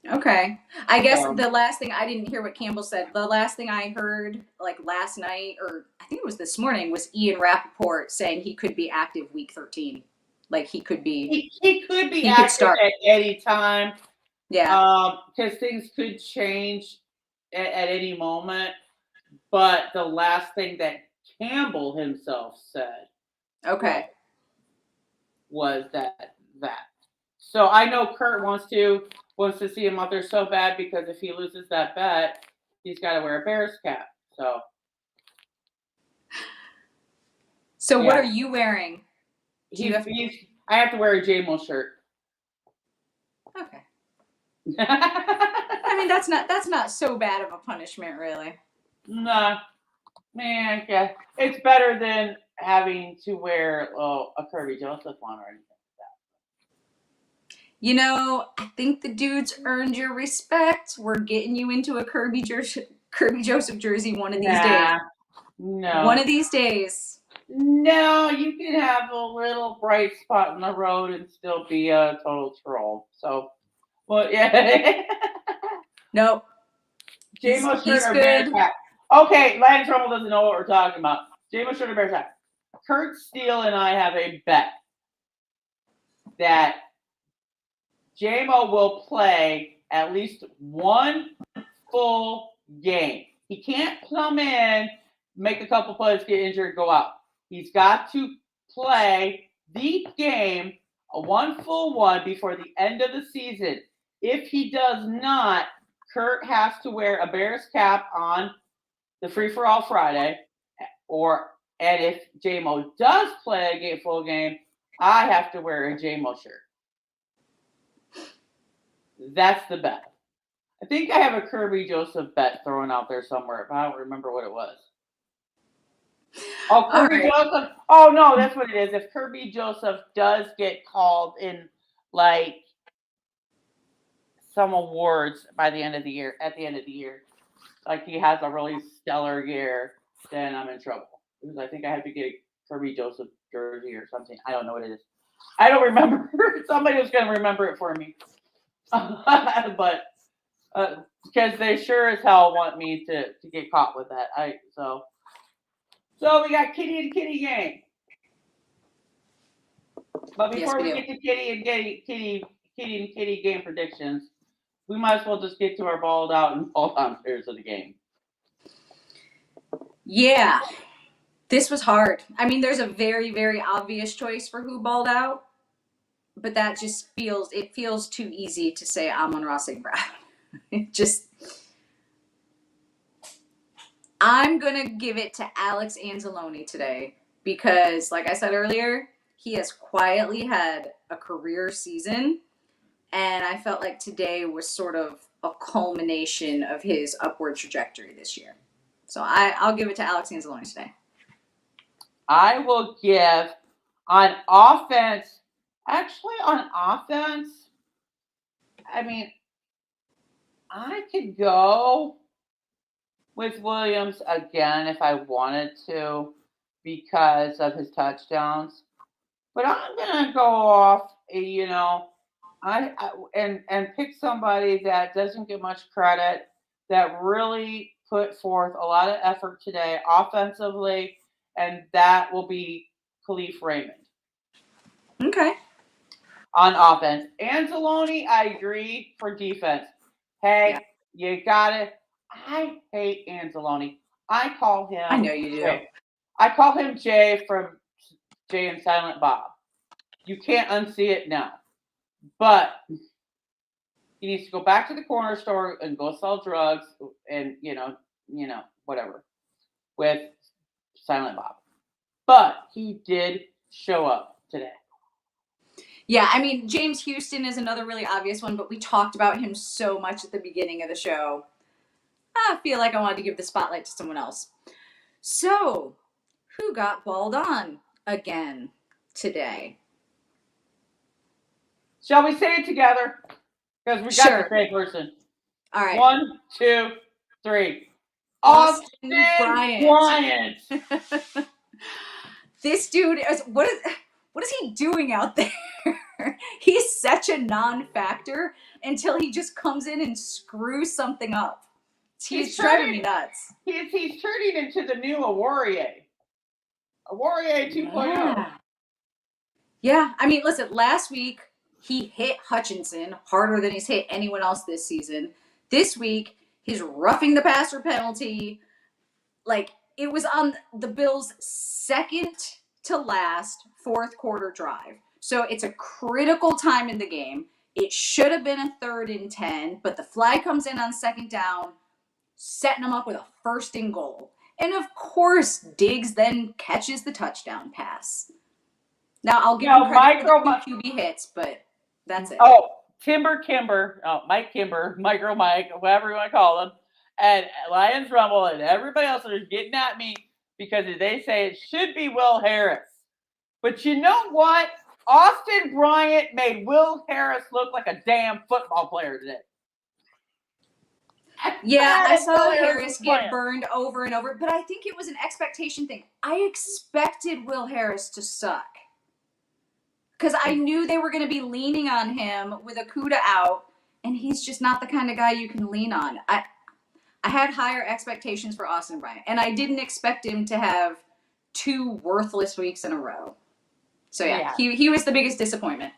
Okay. I guess the last thing, I didn't hear what Campbell said. The last thing I heard, last night, or I think it was this morning, was Ian Rappaport saying he could be active week 13. He could be. He could be active at any time. Yeah. Because things could change at any moment. But the last thing that Campbell himself said, okay, was that. So I know Kurt wants to see him out there so bad because if he loses that bet, he's got to wear a Bears cap. So yeah. What are you wearing? I have to wear a JMO shirt. Okay. I mean, that's not so bad of a punishment, really. Nah, man, yeah, it's better than having to wear a Kirby Joseph one or anything like that. I think the dude's earned your respect. We're getting you into a Kirby Joseph jersey one of these days. No. One of these days. No, you can have a little bright spot in the road and still be a total troll. So, well, yeah. Nope. JMO shirt or Bears hat? Okay, Lance Rummel doesn't know what we're talking about. JMO shirt or Bears hat? Kurt Steele and I have a bet that JMO will play at least one full game. He can't come in, make a couple plays, get injured, go out. He's got to play the game, one full one, before the end of the season. If he does not, Kurt has to wear a Bears cap on the Free for All Friday, and if JMO does play a full game, I have to wear a JMO shirt. That's the bet. I think I have a Kirby Joseph bet thrown out there somewhere, but I don't remember what it was. Oh, Kirby Joseph. Oh no, that's what it is. If Kirby Joseph does get called in some awards at the end of the year, he has a really stellar year, then I'm in trouble. Because I think I have to get Kirby Joseph jersey or something. I don't know what it is. I don't remember. Somebody was going to remember it for me. But because they sure as hell want me to get caught with that. So we got Kitty and Kitty game. But before we get to Kitty and Kitty game predictions, we might as well just get to our balled out and balled down players of the game. Yeah, this was hard. I mean, there's a very, very obvious choice for who balled out, but that just feels too easy to say Amon-Ra St. Brown. I'm gonna give it to Alex Anzalone today because, like I said earlier, he has quietly had a career season, and I felt like today was sort of a culmination of his upward trajectory this year. So I'll give it to Alex Anzalone today. I will give on offense. Actually, on offense, I mean, I could go with Williams again if I wanted to because of his touchdowns. But I'm gonna go off, and pick somebody that doesn't get much credit, that really put forth a lot of effort today offensively, and that will be Khalif Raymond. Okay. On offense. Anzalone, I agree for defense. Hey, You got it. I hate Anzalone. I call him. I know you do. Jay. I call him Jay from Jay and Silent Bob. You can't unsee it now. But he needs to go back to the corner store and go sell drugs and, whatever, with Silent Bob. But he did show up today. Yeah, I mean, James Houston is another really obvious one, but we talked about him so much at the beginning of the show. I feel like I wanted to give the spotlight to someone else. So, who got balled on again today? Shall we say it together? Because we got the same person. All right. 1, 2, 3. Austin Bryant. This dude is what is he doing out there? He's such a non-factor until he just comes in and screws something up. He's driving me nuts. He's turning into the new Awariye. Awariye 2.0. Yeah, I mean, listen, last week he hit Hutchinson harder than he's hit anyone else this season. This week, he's roughing the passer penalty. Like, it was on the Bills' second to last fourth quarter drive. So it's a critical time in the game. It should have been a 3rd and 10, but the flag comes in on second down, setting them up with a 1st and goal. And of course, Diggs then catches the touchdown pass. Now, I'll give him credit for the QB hits, but that's it. Oh, Mike Kimber, Micro Mike, whatever you want to call him, and Lions Rumble and everybody else that are getting at me because they say it should be Will Harris. But you know what? Austin Bryant made Will Harris look like a damn football player today. Yeah, I saw Harris get burned over and over, but I think it was an expectation thing. I expected Will Harris to suck because I knew they were going to be leaning on him with Okudah out, and he's just not the kind of guy you can lean on. I had higher expectations for Austin Bryant, and I didn't expect him to have 2 worthless weeks in a row. So, yeah. He was the biggest disappointment.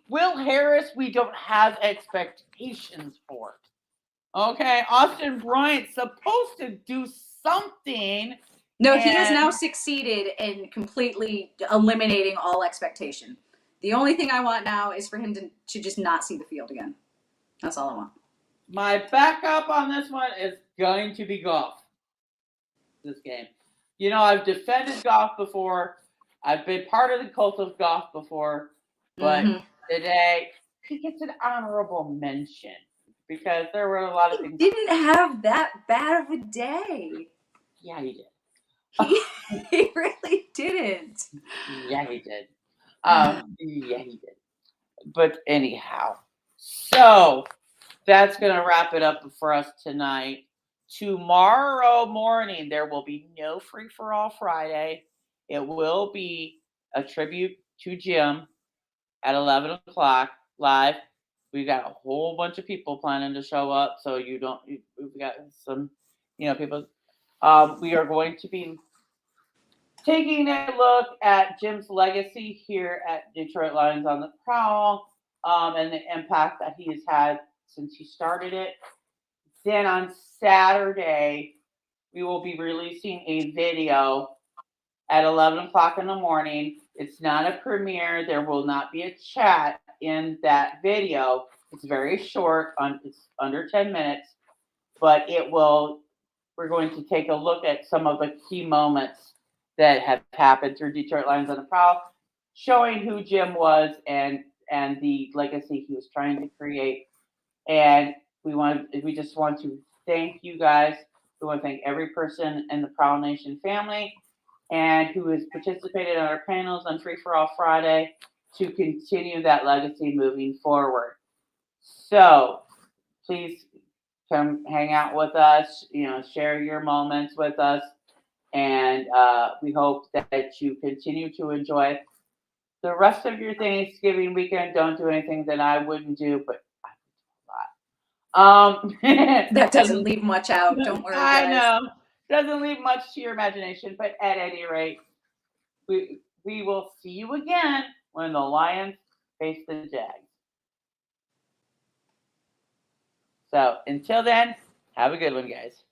Will Harris, we don't have expectations for. Okay, Austin Bryant's supposed to do something. No, he has now succeeded in completely eliminating all expectation. The only thing I want now is for him to just not see the field again. That's all I want. My backup on this one is going to be Goff. This game. I've defended Goff before. I've been part of the cult of Goff before. But today, he gets an honorable mention. Because there were a lot of things. He didn't have that bad of a day. Yeah, he did. He really didn't. Yeah, he did. Yeah, he did. But anyhow, so that's going to wrap it up for us tonight. Tomorrow morning, there will be no Free for All Friday. It will be a tribute to Jim at 11 o'clock live. We've got a whole bunch of people planning to show up, so we've got some, people. We are going to be taking a look at Jim's legacy here at Detroit Lions on the Prowl, and the impact that he has had since he started it. Then on Saturday, we will be releasing a video at 11 o'clock in the morning. It's not a premiere. There will not be a chat in that video. It's very short. It's under 10 minutes, but we're going to take a look at some of the key moments that have happened through Detroit Lions on the Prowl, showing who Jim was and the legacy he was trying to create. And we just want to thank you guys. We want to thank every person in the Prowl Nation family and who has participated in our panels on Free for All Friday to continue that legacy moving forward. So please come hang out with us, share your moments with us, and we hope that you continue to enjoy the rest of your Thanksgiving weekend. Don't do anything that I wouldn't do, but I would do a lot. That doesn't leave much out. Don't worry, guys. I know. Doesn't leave much to your imagination, but at any rate, we will see you again when the Lions face the Jags. So until then, have a good one, guys.